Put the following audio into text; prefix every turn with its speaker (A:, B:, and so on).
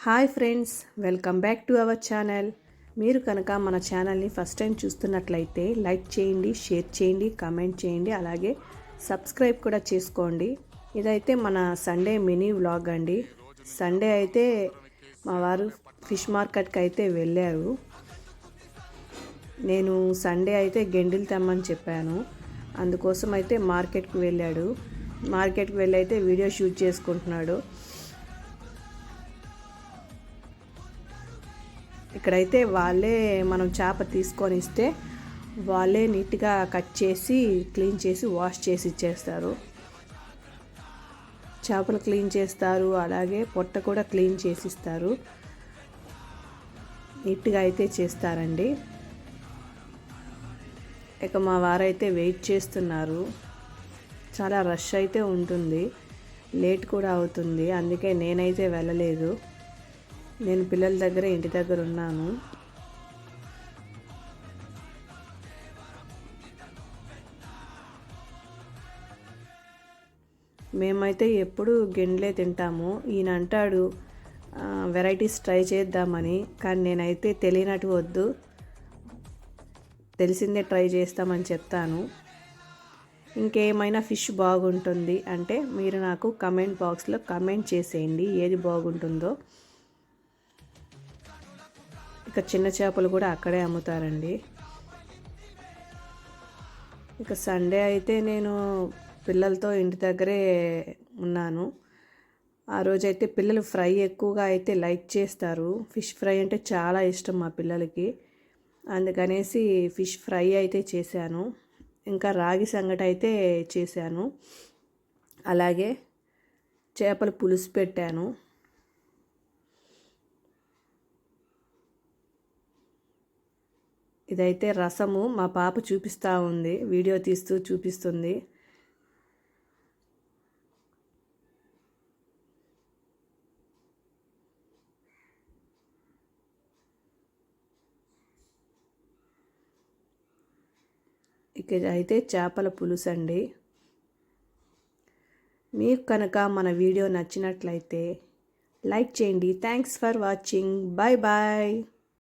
A: Hi friends, welcome back to our channel. మీరు కనుక మన ఛానల్ని ఫస్ట్ టైం చూస్తున్నట్లయితే లైక్ చేయండి, షేర్ చేయండి, కామెంట్ చేయండి, అలాగే సబ్స్క్రైబ్ కూడా చేసుకోండి. ఇదైతే మన సండే మినీ వ్లాగ్ అండి. సండే అయితే మా వారు ఫిష్ మార్కెట్కి అయితే వెళ్ళారు. నేను సండే అయితే గెండిలు తెమ్మని చెప్పాను, అందుకోసం అయితే మార్కెట్కి వెళ్ళాడు. మార్కెట్కి వెళ్ళి అయితే వీడియో షూట్ చేసుకుంటున్నాడు. ఇక్కడైతే వాళ్ళే మనం చేప తీసుకొని ఇస్తే వాళ్ళే నీట్గా కట్ చేసి క్లీన్ చేసి వాష్ చేసి ఇచ్చేస్తారు. చేపలు క్లీన్ చేస్తారు, అలాగే పొట్ట కూడా క్లీన్ చేసి ఇస్తారు. నీట్గా అయితే చేస్తారండి. ఇక మా వారైతే వెయిట్ చేస్తున్నారు. చాలా రష్ అయితే ఉంటుంది, లేట్ కూడా అవుతుంది, అందుకే నేనైతే వెళ్ళలేదు. నేను పిల్లల దగ్గర ఇంటి దగ్గర ఉన్నాను. మేమైతే ఎప్పుడు గెండ్లే తింటాము. ఈయన అంటాడు వెరైటీస్ ట్రై చేద్దామని, కానీ నేనైతే తెలియనట్టు వద్దు, తెలిసిందే ట్రై చేస్తామని చెప్తాను. ఇంకేమైనా ఫిష్ బాగుంటుంది అంటే మీరు నాకు కమెంట్ బాక్స్లో కమెంట్ చేసేయండి ఏది బాగుంటుందో. ఇక చిన్న చేపలు కూడా అక్కడే అమ్ముతారండి. ఇక సండే అయితే నేను పిల్లలతో ఇంటి దగ్గరే ఉన్నాను. ఆ రోజైతే పిల్లలు ఫ్రై ఎక్కువగా అయితే లైక్ చేస్తారు. ఫిష్ ఫ్రై అంటే చాలా ఇష్టం మా పిల్లలకి, అందుకనేసి ఫిష్ ఫ్రై అయితే చేశాను. ఇంకా రాగి సంగటి అయితే చేశాను, అలాగే చేపల పులుసు పెట్టాను. ఇదైతే రసము, మా పాప చూపిస్తూ ఉంది, వీడియో తీస్తూ చూపిస్తుంది. ఇక అయితే చేపల పులుసు అండి. మీకు కనుక మన వీడియో నచ్చినట్లయితే లైక్ చేయండి. Thanks for watching. Bye bye.